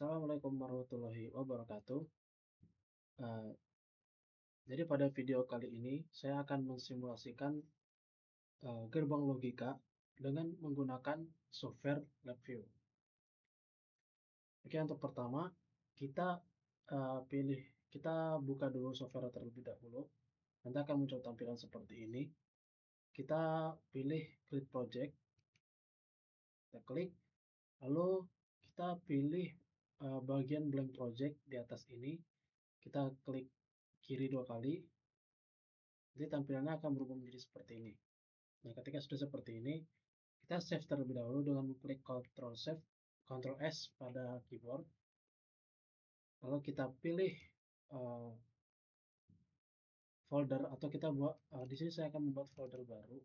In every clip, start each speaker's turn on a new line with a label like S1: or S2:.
S1: Assalamualaikum warahmatullahi wabarakatuh. Eh, jadi pada video kali ini saya akan mensimulasikan gerbang logika dengan menggunakan software LabVIEW. Oke, untuk pertama kita kita buka dulu software terlebih dahulu. Nanti akan muncul tampilan seperti ini. Kita pilih Create Project, kita klik, lalu kita pilih bagian Blank Project di atas ini. Kita klik kiri 2 kali. Jadi tampilannya akan berubah menjadi seperti ini. Nah, ketika sudah seperti ini, kita save terlebih dahulu dengan mengklik Ctrl S pada keyboard. Lalu kita pilih uh, folder atau kita buat di sini saya akan membuat folder baru.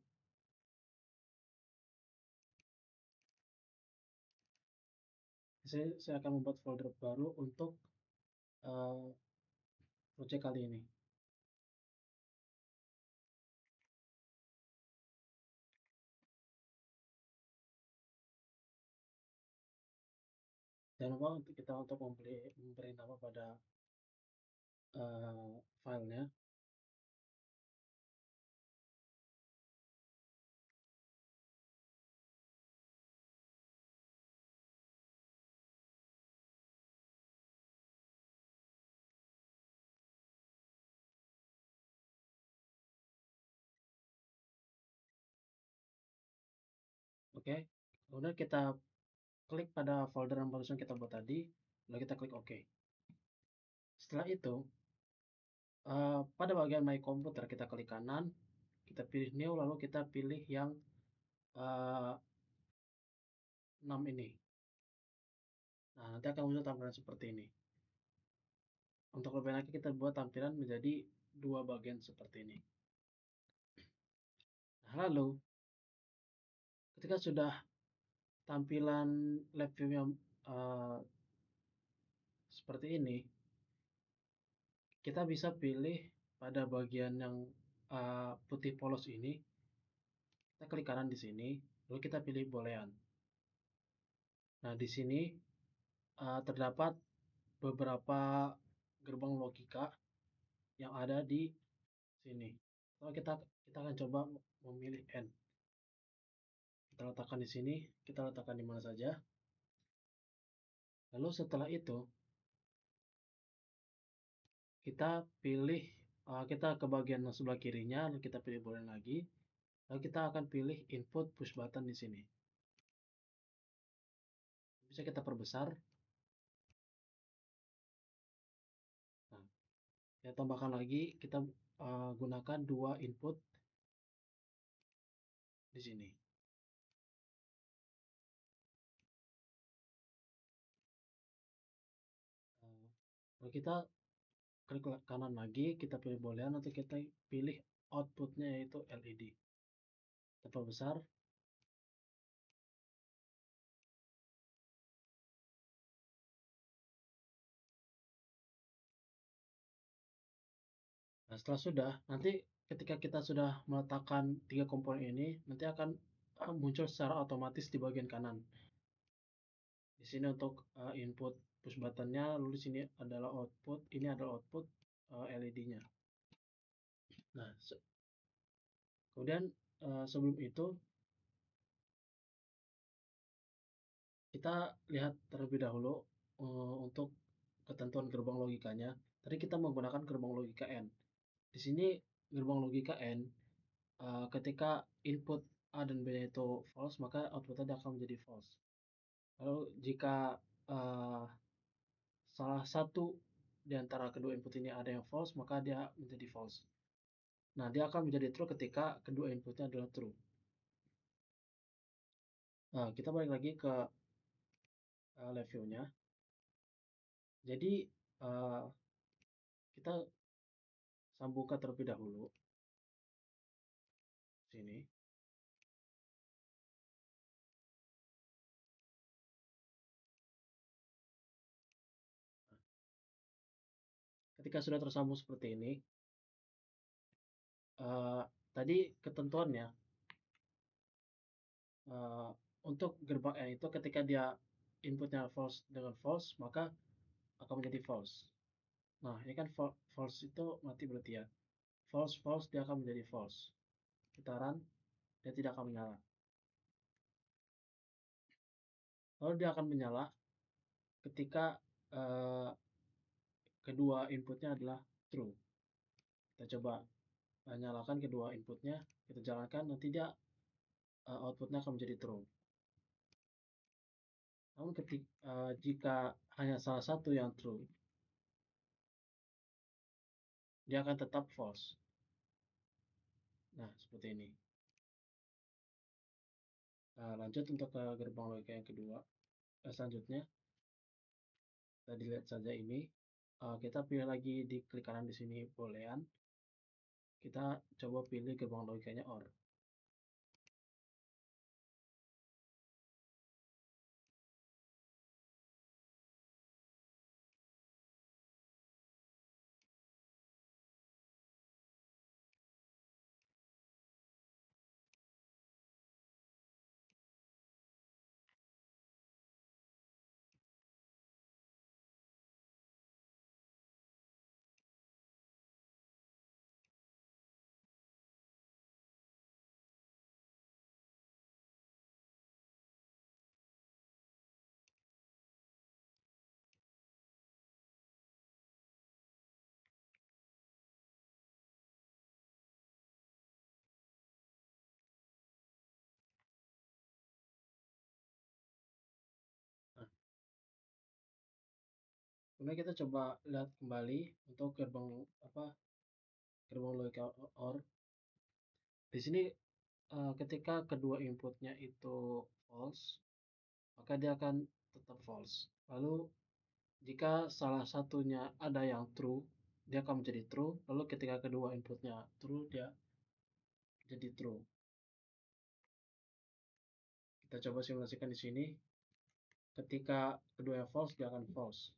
S1: Di sini saya akan membuat folder baru untuk uh, project kali ini. Jangan lupa untuk kita memberi nama pada filenya. Oke, kemudian kita klik pada folder yang barusan kita buat tadi, lalu kita klik OK. Setelah itu, pada bagian My Computer kita klik kanan, kita pilih New, lalu kita pilih yang 6 ini. Nah, nanti akan muncul tampilan seperti ini. Untuk lebih lagi kita buat tampilan menjadi 2 bagian seperti ini. Nah, lalu ketika sudah tampilan LabVIEW-nya seperti ini, kita bisa pilih pada bagian yang putih polos ini. Kita klik kanan di sini, lalu kita pilih boolean. Nah, di sini terdapat beberapa gerbang logika yang ada di sini. Lalu kita akan coba memilih N. Kita letakkan di sini, kita letakkan di mana saja. Lalu setelah itu kita pilih kita ke bagian sebelah kirinya, lalu kita pilih boolean lagi. Lalu kita akan pilih input push button di sini. Bisa kita perbesar. Nah, kita tambahkan lagi, kita gunakan 2 input di sini. Lalu kita klik kanan lagi, kita pilih boolean, nanti kita pilih outputnya yaitu LED. Kita perbesar. Nah, setelah sudah, nanti ketika kita sudah meletakkan 3 komponen ini, nanti akan muncul secara otomatis di bagian kanan. Di sini untuk input push buttonnya, lalu di sini adalah output, ini adalah output LED-nya. Nah, kemudian sebelum itu kita lihat terlebih dahulu untuk ketentuan gerbang logikanya. Tadi kita menggunakan gerbang logika N. Di sini gerbang logika N, ketika input A dan B itu false, maka outputnya akan menjadi false. Lalu jika salah satu di antara kedua input ini ada yang false, maka dia menjadi false. Nah, dia akan menjadi true ketika kedua inputnya adalah true. Nah, kita balik lagi ke left view-nya. Jadi, kita sambungkan terlebih dahulu. Sini. Ketika sudah tersambung seperti ini, tadi ketentuannya untuk gerbang N itu ketika dia inputnya false dengan false, maka akan menjadi false. Nah, ini kan false itu mati berarti ya. False, false, dia akan menjadi false. Kita run, dia tidak akan menyala. Lalu dia akan menyala ketika uh, kedua inputnya adalah true. Kita coba nyalakan kedua inputnya, kita jalankan, nanti dia outputnya akan menjadi true. Namun jika hanya salah satu yang true, dia akan tetap false. Nah, seperti ini. Nah, lanjut untuk ke gerbang logika yang kedua. Selanjutnya, kita dilihat saja ini. Kita pilih lagi di klik kanan di sini boolean. Kita coba pilih gerbang logikanya OR. Nah, kemudian kita coba lihat kembali untuk gerbang logika OR. Di sini ketika kedua inputnya itu false, maka dia akan tetap false. Lalu jika salah satunya ada yang true, dia akan menjadi true. Lalu ketika kedua inputnya true, dia jadi true. Kita coba simulasikan di sini. Ketika keduanya false, dia akan false.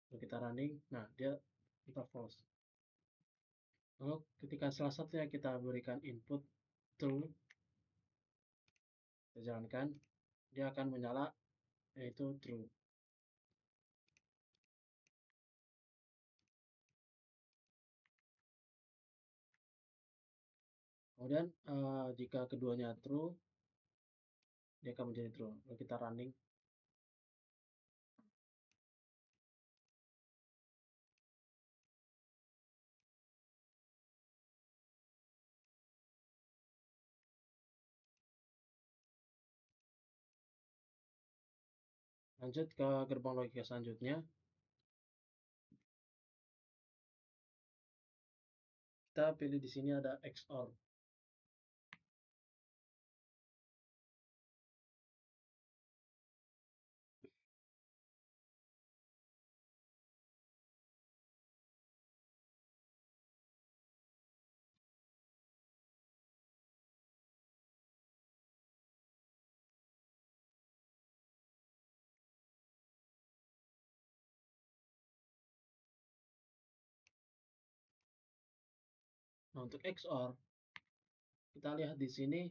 S1: Lalu kita running, nah dia tetap false. Lalu ketika salah satunya kita berikan input true, kita jalankan, dia akan menyala, yaitu true. Kemudian jika keduanya true, dia akan menjadi true. Lalu kita running, lanjut ke gerbang logika selanjutnya. Kita pilih di sini ada XOR. Nah, untuk XOR, kita lihat di sini,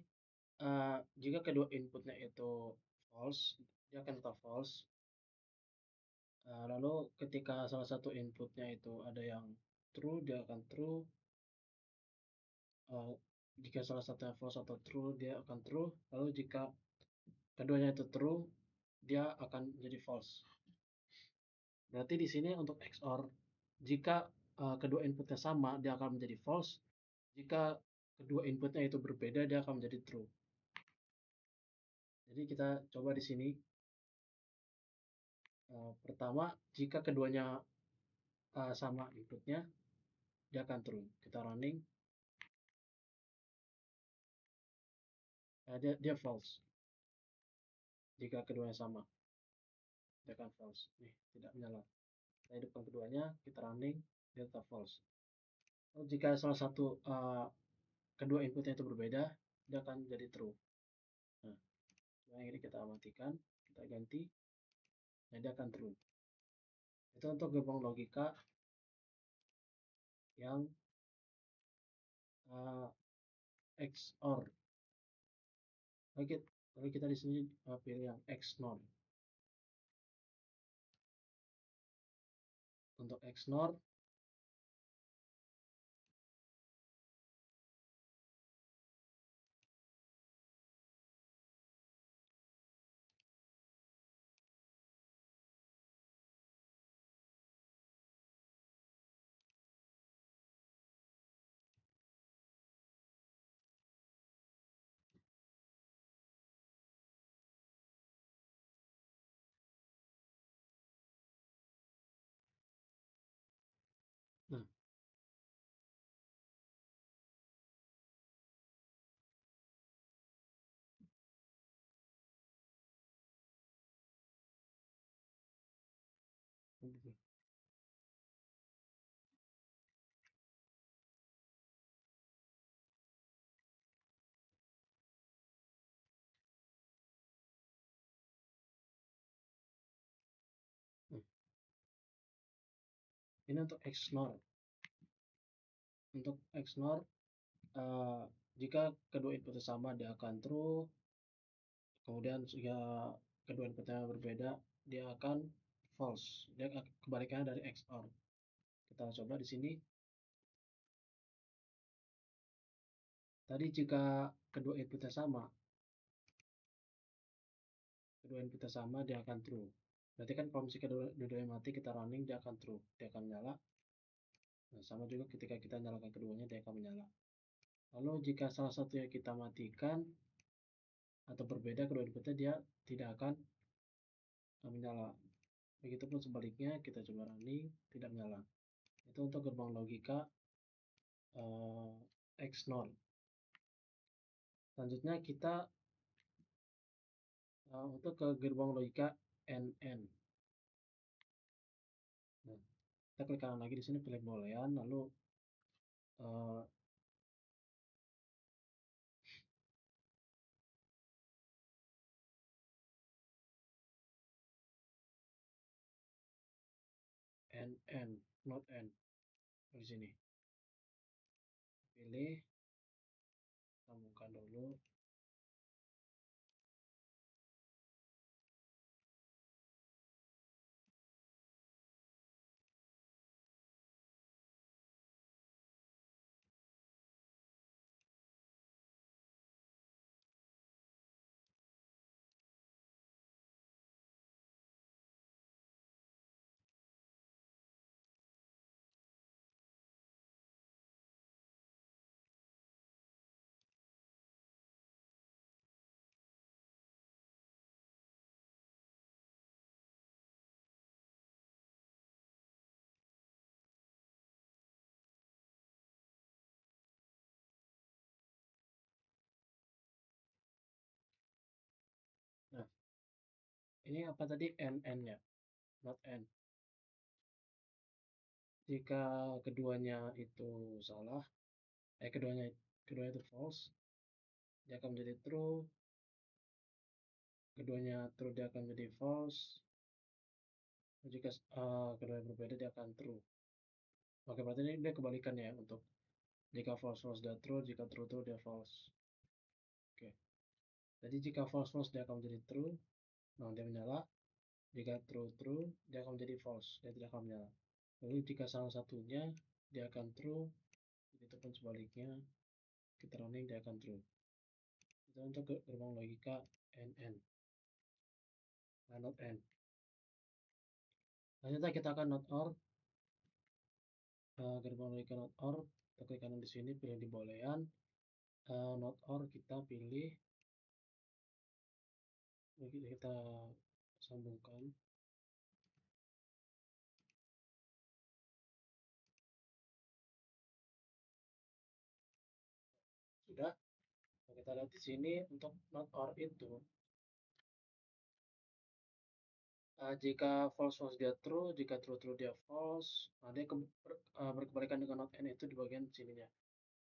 S1: jika kedua inputnya itu false, dia akan tetap false. Lalu ketika salah satu inputnya itu ada yang true, dia akan true. Jika salah satunya false atau true, dia akan true. Lalu jika keduanya itu true, dia akan menjadi false. Berarti di sini untuk XOR, jika kedua inputnya sama, dia akan menjadi false. Jika kedua inputnya itu berbeda, dia akan menjadi true. Jadi kita coba di sini. Pertama, jika keduanya sama inputnya, dia akan true. Kita running, dia false. Jika keduanya sama, dia akan false. Nih, tidak menyala. Kita hidupkan keduanya, kita running, dia tetap false. Lalu jika salah satu kedua inputnya itu berbeda, dia akan jadi true. Nah, yang ini kita matikan, kita ganti, dan dia akan true. Itu untuk gerbang logika yang XOR. Oke, Lalu kita di sini pilih yang XNOR. Untuk XNOR, nah ini untuk XNOR. Untuk XNOR, jika kedua input sama dia akan true, kemudian jika kedua inputnya berbeda dia akan false. Dia kebalikannya dari XOR. Kita coba di sini. Tadi jika kedua inputnya sama, dia akan true. Berarti kan kalau misalnya kedua-duanya mati, kita running, dia akan true, dia akan menyala. Nah, sama juga ketika kita nyalakan keduanya, dia akan menyala. Lalu jika salah satunya kita matikan atau berbeda kedua inputnya, dia tidak akan menyala. Begitupun sebaliknya, kita coba running, tidak menyala. Itu untuk gerbang logika XNOR. Selanjutnya kita untuk ke gerbang logika NN. Nah, kita klik kanan lagi di sini, pilih boolean, lalu NN, not N. Di sini pilih, sambungkan dulu. Nah, ini apa tadi? NN ya, not N. Jika keduanya itu salah, keduanya itu false, dia akan menjadi true. Keduanya true, dia akan menjadi false. Jika keduanya berbeda, dia akan true. Oke, berarti ini dia kebalikannya ya, untuk jika false false dia true, jika true true dia false. Oke. Jadi jika false false dia akan menjadi true, nah dia menyala. Jika true true dia akan menjadi false, dia tidak akan menyala. Lalu jika salah satunya dia akan true, itu pun sebaliknya, kita running dia akan true. Itu untuk gerbang logika NN, not N. Selanjutnya kita akan not OR, gerbang logika not OR, kita klik kanan di sini, pilih di boolean, not OR kita pilih, kita sambungkan. Sudah. Nah, kita lihat di sini untuk not OR itu, jika false false dia true, jika true true dia false. Nah, dia berkebalikan dengan not N itu di bagian sininya.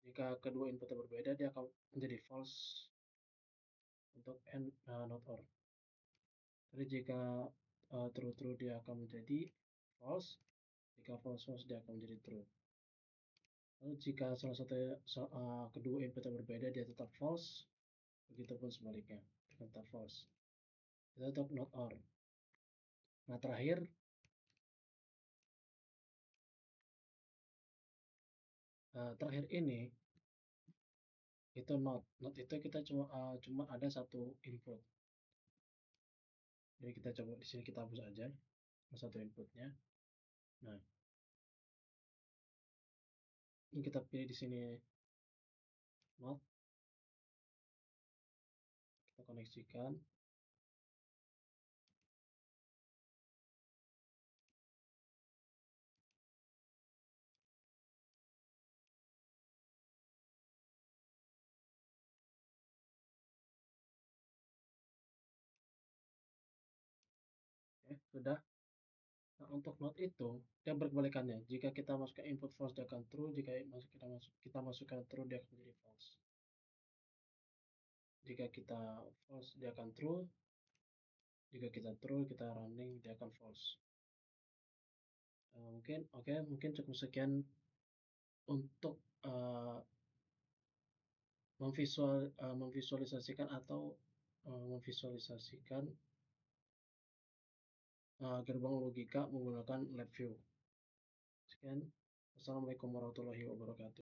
S1: Jika kedua inputnya berbeda, dia akan menjadi false untuk N, not OR. Jadi jika true true dia akan menjadi false, jika false false dia akan menjadi true. Lalu jika salah satu kedua input yang berbeda dia tetap false, begitupun sebaliknya. Data false. Itu untuk not or. Nah, terakhir ini itu not. Not itu kita cuma ada satu input. Jadi kita coba di sini kita hapus aja satu inputnya. Nah, ini kita pilih di sini not, kita koneksikan. Oke, sudah. Nah, untuk not itu dia berbalikannya. Jika kita masukkan input false dia akan true, jika kita masukkan true dia akan menjadi false. Jika kita false dia akan true, jika kita true kita running dia akan false. Mungkin cukup sekian untuk memvisualisasikan gerbang logika menggunakan LabVIEW. Sekian, wassalamualaikum warahmatullahi wabarakatuh.